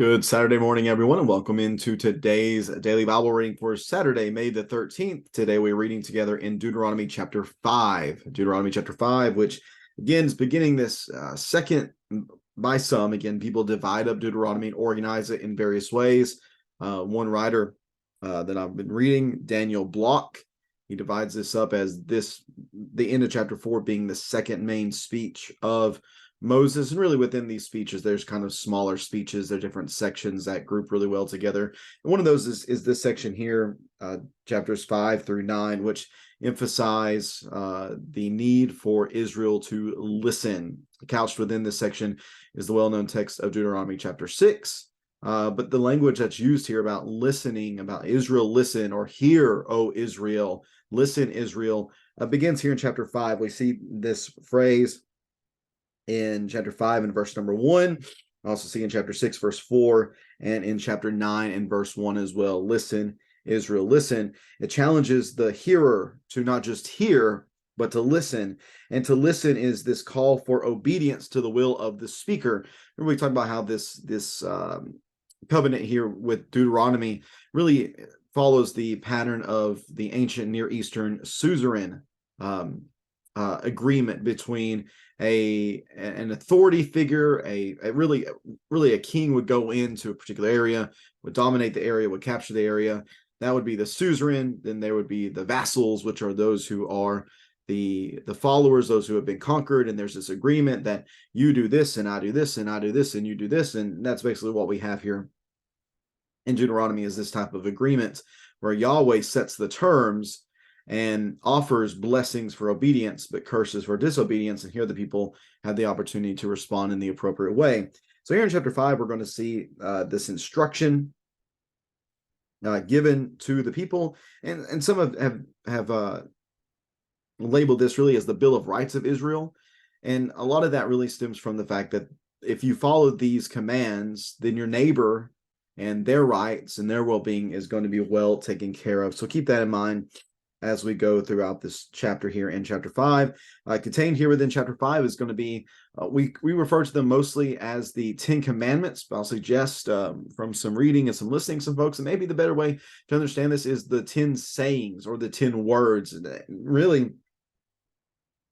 Good Saturday morning, everyone, and welcome into today's daily Bible reading for Saturday, May the 13th. Today we're reading together in Deuteronomy chapter 5. Deuteronomy chapter 5, which again is beginning this second, by some, again, people divide up Deuteronomy and organize it in various ways. One writer that I've been reading, Daniel Block, he divides this up as the end of chapter 4 being the second main speech of Moses. And really within these speeches, there's kind of smaller speeches. They're different sections that group really well together. And one of those is this section here, chapters 5 through 9, which emphasize the need for Israel to listen. Couched within this section is the well-known text of Deuteronomy chapter 6. But the language that's used here about listening, about Israel listen, or hear, O Israel, listen, Israel, begins here in chapter 5. We see this phrase in chapter 5 and verse number 1. I also see in chapter 6, verse 4, and in chapter 9 and verse 1 as well. Listen, Israel, listen. It challenges the hearer to not just hear, but to listen. And to listen is this call for obedience to the will of the speaker. Remember, we talked about how this covenant here with Deuteronomy really follows the pattern of the ancient Near Eastern suzerain agreement between an authority figure, a really a king would go into a particular area, would dominate the area, would capture the area. That would be the suzerain. Then there would be the vassals, which are those who are the followers, those who have been conquered. And there's this agreement that you do this and I do this and I do this and you do this. And that's basically what we have here in Deuteronomy, is this type of agreement where Yahweh sets the terms and offers blessings for obedience, but curses for disobedience. And here the people have the opportunity to respond in the appropriate way. So here in chapter 5, we're going to see this instruction given to the people. And some have labeled this really as the Bill of Rights of Israel. And a lot of that really stems from the fact that if you follow these commands, then your neighbor and their rights and their well-being is going to be well taken care of. So keep that in mind as we go throughout this chapter here in chapter 5. Contained here within chapter 5 is going to be, we refer to them mostly as the 10 Commandments, but I'll suggest from some reading and some listening, some folks, and maybe the better way to understand this is the 10 sayings or the 10 words. Really,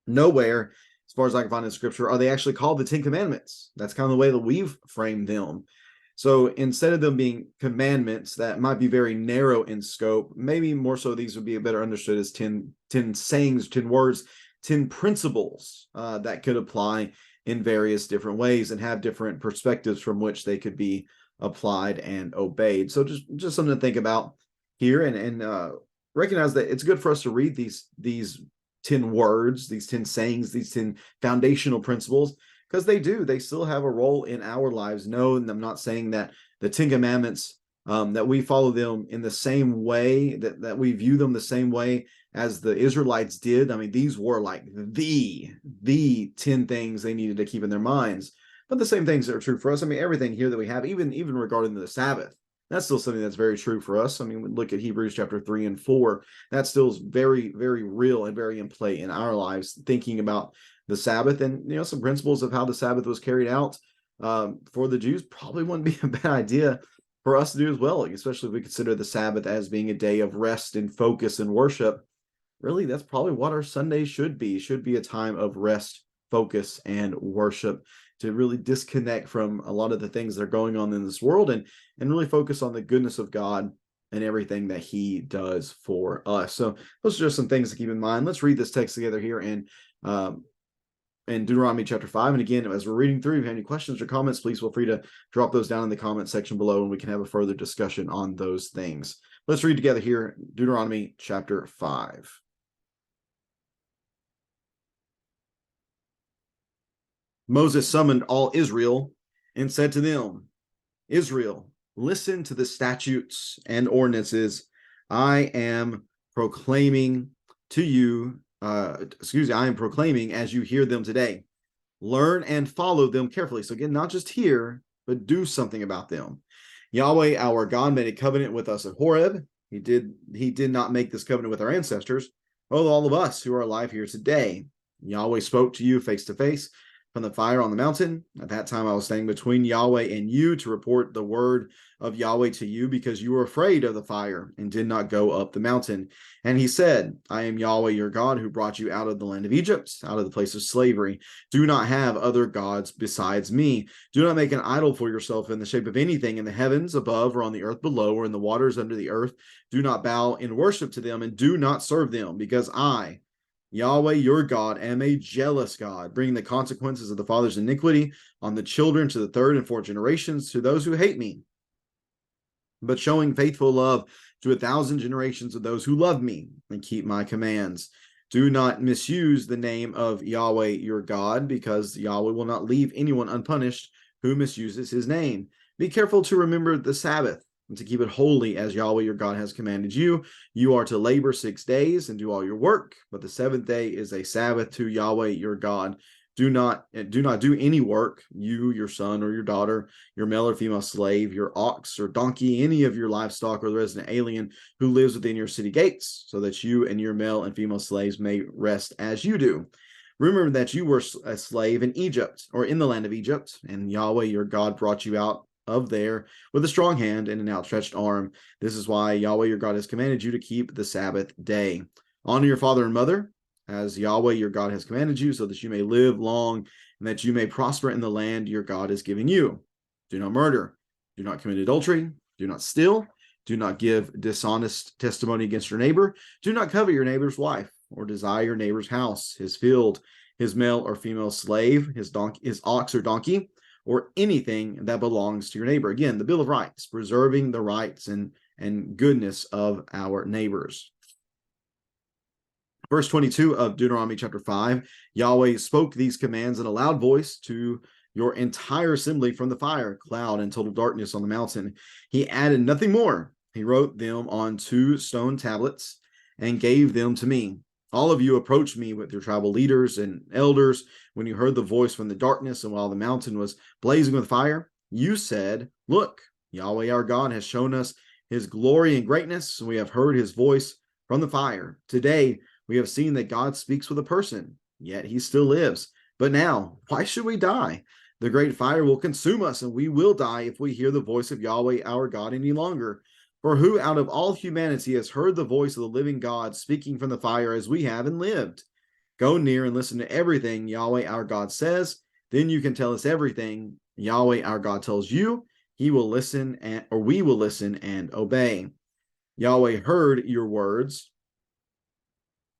nowhere, as far as I can find in Scripture, are they actually called the 10 Commandments. That's kind of the way that we've framed them. So instead of them being commandments that might be very narrow in scope, maybe more so these would be better understood as 10 sayings, 10 words, 10 principles that could apply in various different ways and have different perspectives from which they could be applied and obeyed. So just something to think about here, and recognize that it's good for us to read these 10 words, these 10 sayings, these 10 foundational principles, because they still have a role in our lives. No, and I'm not saying that the 10 Commandments, that we follow them in the same way, that we view them the same way as the Israelites did. I mean, these were like the 10 things they needed to keep in their minds. But the same things are true for us. I mean, everything here that we have, even regarding the Sabbath, that's still something that's very true for us. I mean, look at Hebrews chapter 3 and 4. That still is very, very real and very in play in our lives, thinking about the Sabbath and, some principles of how the Sabbath was carried out for the Jews probably wouldn't be a bad idea for us to do as well, especially if we consider the Sabbath as being a day of rest and focus and worship. Really, that's probably what our Sunday should be a time of rest, focus, and worship, to really disconnect from a lot of the things that are going on in this world and really focus on the goodness of God and everything that he does for us. So those are just some things to keep in mind. Let's read this text together here in Deuteronomy chapter 5. And again, as we're reading through, if you have any questions or comments, please feel free to drop those down in the comment section below and we can have a further discussion on those things. Let's read together here, Deuteronomy chapter 5. Moses summoned all Israel and said to them, Israel, listen to the statutes and ordinances I am proclaiming to you. I am proclaiming as you hear them today. Learn and follow them carefully. So again, not just hear, but do something about them. Yahweh, our God, made a covenant with us at Horeb. He did not make this covenant with our ancestors, but with all of us who are alive here today. Yahweh spoke to you face to face from the fire on the mountain. At that time I was standing between Yahweh and you to report the word of Yahweh to you, because you were afraid of the fire and did not go up the mountain. And he said, I am Yahweh your God, who brought you out of the land of Egypt, out of the place of slavery. Do not have other gods besides me. Do not make an idol for yourself in the shape of anything in the heavens above, or on the earth below, or in the waters under the earth. Do not bow in worship to them, and do not serve them, because I, Yahweh your God, am a jealous God, bringing the consequences of the father's iniquity on the children to the third and fourth generations, to those who hate me, but showing faithful love to 1,000 generations of those who love me and keep my commands. Do not misuse the name of Yahweh your God, because Yahweh will not leave anyone unpunished who misuses his name. Be careful to remember the Sabbath and to keep it holy, as Yahweh your God has commanded you. You are to labor 6 days and do all your work, but the seventh day is a Sabbath to Yahweh your God. Do not do any work, you, your son or your daughter, your male or female slave, your ox or donkey, any of your livestock, or the resident alien who lives within your city gates, so that you and your male and female slaves may rest as you do. Remember that you were a slave in Egypt, or in the land of Egypt, and Yahweh your God brought you out of there with a strong hand and an outstretched arm. This is why Yahweh your God has commanded you to keep the Sabbath day. Honor your father and mother, as Yahweh your God has commanded you, so that you may live long and that you may prosper in the land your God is giving you. Do not murder. Do not commit adultery. Do not steal. Do not give dishonest testimony against your neighbor. Do not covet your neighbor's wife, or desire your neighbor's house, his field, his male or female slave, his ox or donkey, or anything that belongs to your neighbor. Again, the Bill of Rights, preserving the rights and goodness of our neighbors. Verse 22 of Deuteronomy chapter 5, Yahweh spoke these commands in a loud voice to your entire assembly from the fire, cloud, and total darkness on the mountain. He added nothing more. He wrote them on 2 stone tablets and gave them to me. All of you approached me with your tribal leaders and elders when you heard the voice from the darkness, and while the mountain was blazing with fire. You said, look, Yahweh our God has shown us his glory and greatness, and we have heard his voice from the fire. Today, we have seen that God speaks with a person, yet he still lives. But now, why should we die? The great fire will consume us, and we will die if we hear the voice of Yahweh our God any longer. For who out of all humanity has heard the voice of the living God speaking from the fire as we have and lived? Go near and listen to everything Yahweh our God says. Then you can tell us everything Yahweh our God tells you. He will listen, or we will listen and obey. Yahweh heard your words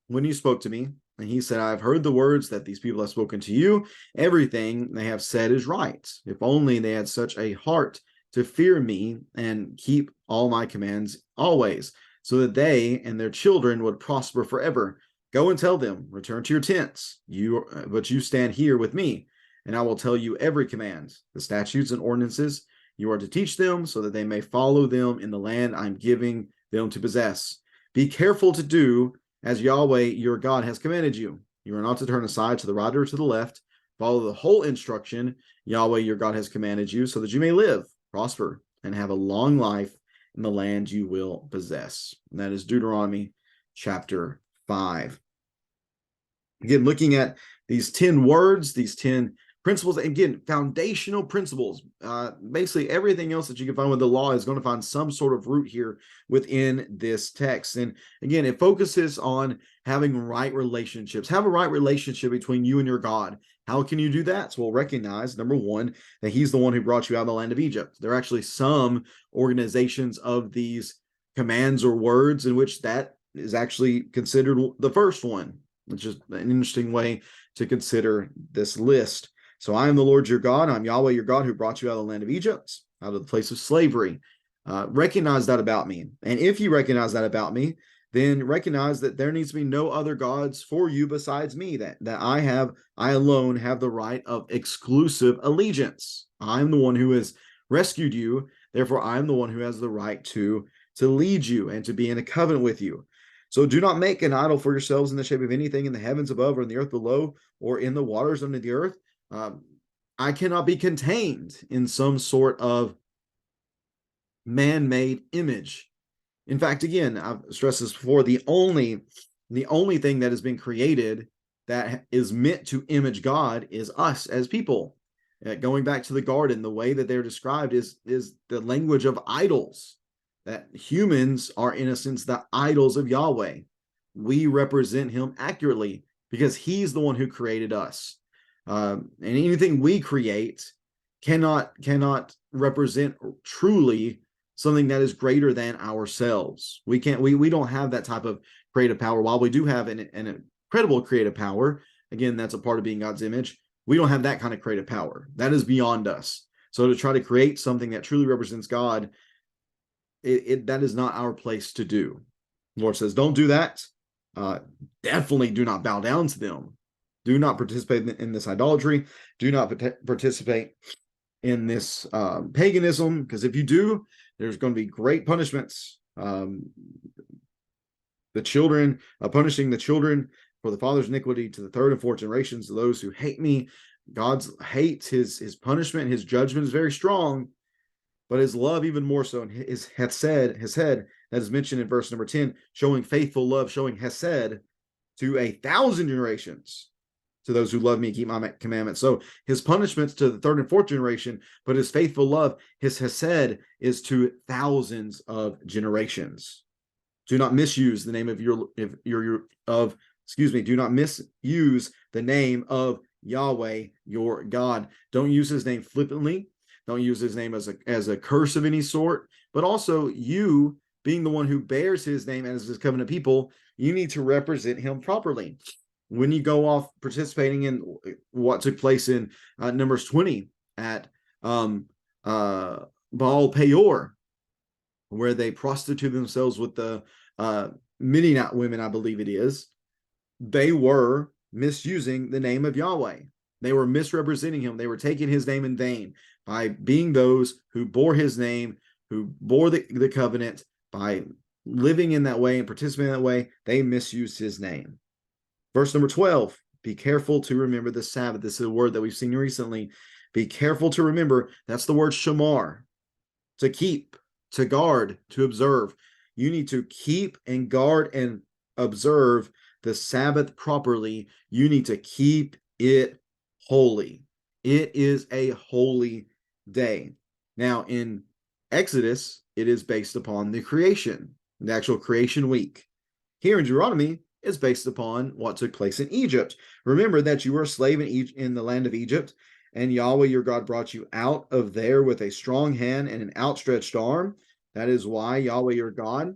when you spoke to me, and he said, I have heard the words that these people have spoken to you. Everything they have said is right. If only they had such a heart to fear me and keep all my commands always, so that they and their children would prosper forever. Go and tell them, return to your tents, but you stand here with me, and I will tell you every command, the statutes and ordinances you are to teach them, so that they may follow them in the land I'm giving them to possess. Be careful to do as Yahweh your God has commanded you. You are not to turn aside to the right or to the left. Follow the whole instruction Yahweh your God has commanded you, so that you may live, prosper, and have a long life in the land you will possess. And that is Deuteronomy chapter 5. Again, looking at these 10 words, these 10 principles, again, foundational principles. Basically, everything else that you can find with the law is going to find some sort of root here within this text. And again, it focuses on having right relationships. Have a right relationship between you and your God. How can you do that? So we'll recognize, number one, that he's the one who brought you out of the land of Egypt. There are actually some organizations of these commands or words in which that is actually considered the first one, which is an interesting way to consider this list. So I am the Lord your God. I'm Yahweh your God, who brought you out of the land of Egypt, out of the place of slavery. Recognize that about me. And if you recognize that about me, then recognize that there needs to be no other gods for you besides me, that I alone have the right of exclusive allegiance. I'm the one who has rescued you. Therefore, I'm the one who has the right to lead you and to be in a covenant with you. So do not make an idol for yourselves in the shape of anything in the heavens above, or in the earth below, or in the waters under the earth. I cannot be contained in some sort of man-made image. In fact, again, I've stressed this before, the only thing that has been created that is meant to image God is us as people. Going back to the garden, the way that they're described is the language of idols, that humans are, in a sense, the idols of Yahweh. We represent him accurately because he's the one who created us. And anything we create cannot represent truly something that is greater than ourselves. We don't have that type of creative power. While we do have an incredible creative power, again, that's a part of being God's image, we don't have that kind of creative power. That is beyond us. So to try to create something that truly represents God, that is not our place to do. The Lord says, don't do that. Definitely do not bow down to them. Do not participate in this idolatry. Do not participate in this paganism, because if you do, there's going to be great punishments. The children, punishing the children for the father's iniquity to the third and fourth generations of those who hate me. God's hate, his punishment, his judgment is very strong, but his love even more so. And his hesed, that is mentioned in verse number 10, showing faithful love, showing hesed to 1,000 generations to those who love me, keep my commandments. So his punishments to the third and fourth generation, but his faithful love, his hesed, is to thousands of generations. Do not misuse the name of do not misuse the name of Yahweh, your God. Don't use his name flippantly. Don't use his name as a curse of any sort, but also you, being the one who bears his name as his covenant people, you need to represent him properly. When you go off participating in what took place in Numbers 20 at Baal Peor, where they prostitute themselves with the Midianite women, I believe it is, they were misusing the name of Yahweh. They were misrepresenting him. They were taking his name in vain by being those who bore his name, who bore the covenant. By living in that way and participating in that way, they misused his name. Verse number 12, be careful to remember the Sabbath. This is a word that we've seen recently. Be careful to remember. That's the word shamar, to keep, to guard, to observe. You need to keep and guard and observe the Sabbath properly. You need to keep it holy. It is a holy day. Now, in Exodus, it is based upon the creation, the actual creation week. Here in Deuteronomy, it's based upon what took place in Egypt. Remember that you were a slave in the land of Egypt, and Yahweh your God brought you out of there with a strong hand and an outstretched arm. That is why Yahweh your God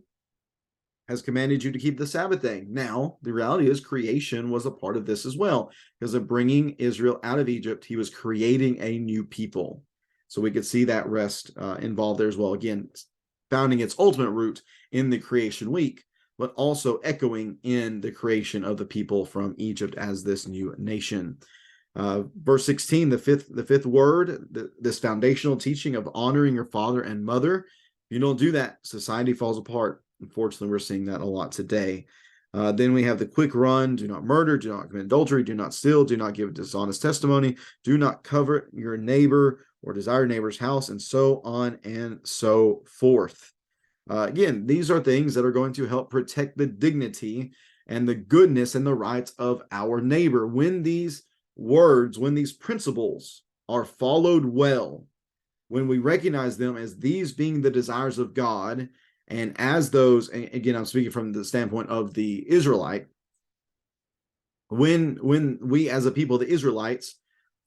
has commanded you to keep the Sabbath day. Now, the reality is creation was a part of this as well. Because of bringing Israel out of Egypt, he was creating a new people. So we could see that rest involved there as well. Again, founding its ultimate root in the creation week, but also echoing in the creation of the people from Egypt as this new nation. Verse 16, the fifth word, this foundational teaching of honoring your father and mother. If you don't do that, society falls apart. Unfortunately, we're seeing that a lot today. Then we have the quick run: do not murder, do not commit adultery, do not steal, do not give dishonest testimony, do not covet your neighbor or desire your neighbor's house, and so on and so forth. Again, these are things that are going to help protect the dignity and the goodness and the rights of our neighbor. When these words, when these principles are followed well, when we recognize them as these being the desires of God, and as those, and again, I'm speaking from the standpoint of the Israelite, when we as a people, the Israelites,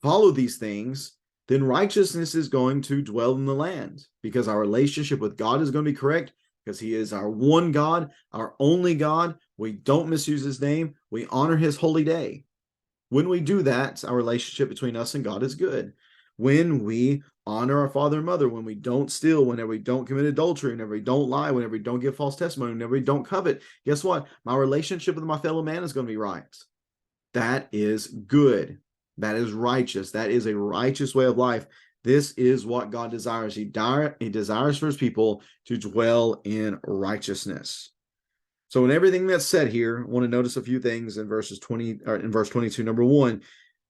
follow these things, then righteousness is going to dwell in the land, because our relationship with God is going to be correct, because he is our one God, our only God. We don't misuse his name. We honor his holy day. When we do that, our relationship between us and God is good. When we honor our father and mother, when we don't steal, whenever we don't commit adultery, whenever we don't lie, whenever we don't give false testimony, whenever we don't covet, guess what? My relationship with my fellow man is going to be right. That is good. That is righteous. That is a righteous way of life. This is what God desires. He desires for his people to dwell in righteousness. So in everything that's said here, I want to notice a few things in verse 22. Number one,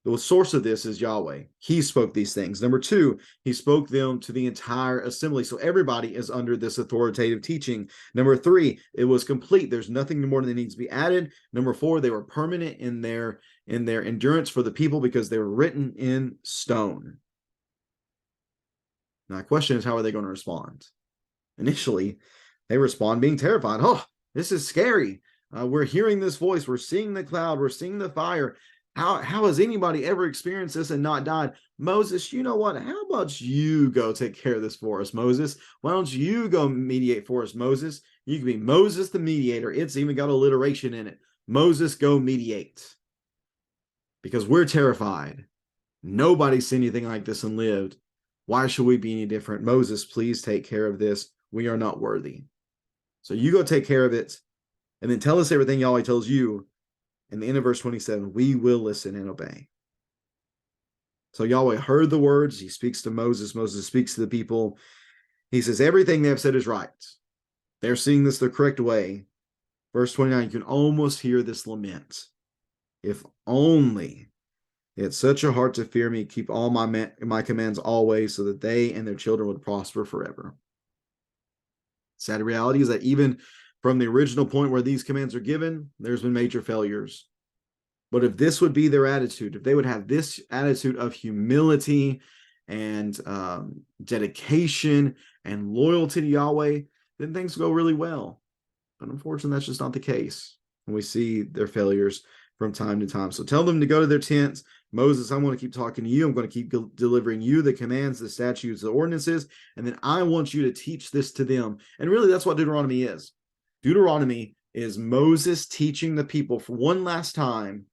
The source of this is Yahweh. He spoke these things. Number two, he spoke them to the entire assembly. So everybody is under this authoritative teaching. Number three, it was complete. There's nothing more that needs to be added. Number four, they were permanent in their endurance for the people because they were written in stone. Now, the question is, how are they going to respond? Initially, they respond being terrified. Oh, this is scary. We're hearing this voice. We're seeing the cloud. We're seeing the fire. How has anybody ever experienced this and not died? Moses, you know what? How about you go take care of this for us, Moses? Why don't you go mediate for us, Moses? You can be Moses the mediator. It's even got alliteration in it. Moses, go mediate. Because we're terrified. Nobody's seen anything like this and lived. Why should we be any different? Moses, please take care of this. We are not worthy. So you go take care of it, and then tell us everything Yahweh tells you. In the end of verse 27, we will listen and obey. So Yahweh heard the words. He speaks to Moses. Moses speaks to the people. He says, everything they have said is right. They're seeing this the correct way. Verse 29, you can almost hear this lament. If only they had such a heart to fear me, keep all my commands always, so that they and their children would prosper forever. Sad reality is that even from the original point where these commands are given, there's been major failures. But if this would be their attitude, if they would have this attitude of humility and dedication and loyalty to Yahweh, then things go really well. But unfortunately, that's just not the case. And we see their failures from time to time. So tell them to go to their tents. Moses, I want to keep talking to you. I'm going to keep delivering you the commands, the statutes, the ordinances, and then I want you to teach this to them. And really, that's what Deuteronomy is. Deuteronomy is Moses teaching the people for one last time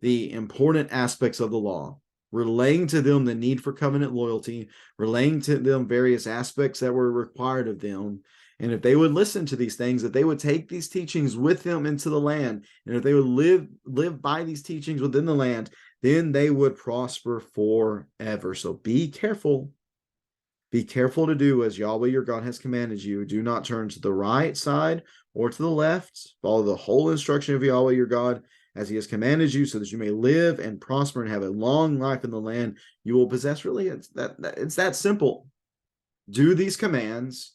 the important aspects of the law, relaying to them the need for covenant loyalty, relaying to them various aspects that were required of them. And if they would listen to these things, that they would take these teachings with them into the land, and if they would live by these teachings within the land, then they would prosper forever. So be careful. Be careful to do as Yahweh your God has commanded you. Do not turn to the right side or to the left. Follow the whole instruction of Yahweh your God as he has commanded you, so that you may live and prosper and have a long life in the land you will possess. Really, it's that simple. Do these commands.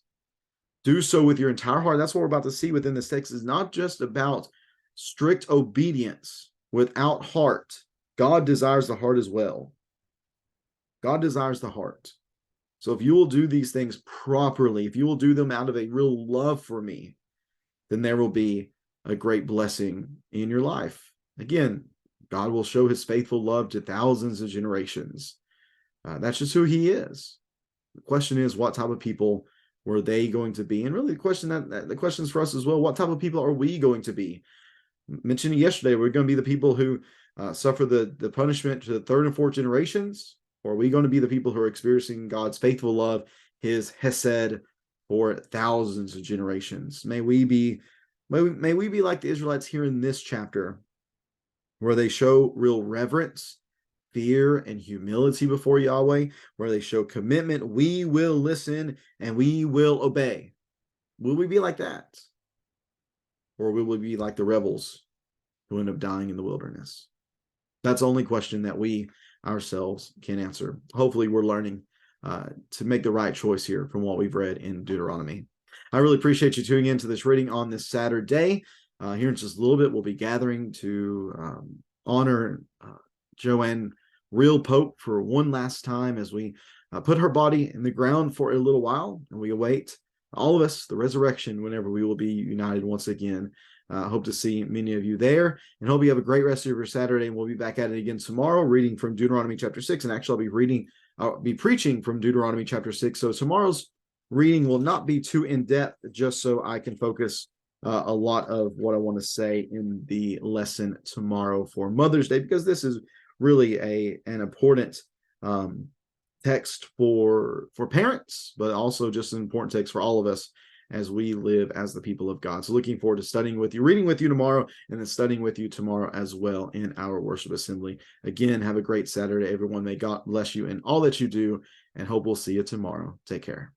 Do so with your entire heart. That's what we're about to see within this text. Is not just about strict obedience without heart. God desires the heart as well. God desires the heart. So if you will do these things properly, if you will do them out of a real love for me, then there will be a great blessing in your life. Again, God will show his faithful love to thousands of generations. That's just who he is. The question is, what type of people were they going to be? And really the question is for us as well, what type of people are we going to be? Mentioned yesterday, we're going to be the people who suffer the punishment to the third and fourth generations, or are we going to be the people who are experiencing God's faithful love, his hesed, for thousands of generations? May we be like the Israelites here in this chapter, where they show real reverence, fear, and humility before Yahweh, where they show commitment. We will listen and we will obey. Will we be like that? Or will we be like the rebels who end up dying in the wilderness? That's the only question that we ourselves can answer. Hopefully we're learning to make the right choice here from what we've read in Deuteronomy. I really appreciate you tuning into this reading on this Saturday. Here in just a little bit, we'll be gathering to honor Joanne Real Pope for one last time as we put her body in the ground for a little while, and we await, all of us, the resurrection whenever we will be united once again. Hope to see many of you there, and hope you have a great rest of your Saturday, and we'll be back at it again tomorrow, reading from Deuteronomy chapter 6, and actually I'll be preaching from Deuteronomy chapter 6, so tomorrow's reading will not be too in-depth, just so I can focus a lot of what I want to say in the lesson tomorrow for Mother's Day, because this is really an important text for parents, but also just an important text for all of us as we live as the people of God. So looking forward to studying with you, reading with you tomorrow, and then studying with you tomorrow as well in our worship assembly. Again, have a great Saturday, everyone. May God bless you in all that you do, and hope we'll see you tomorrow. Take care.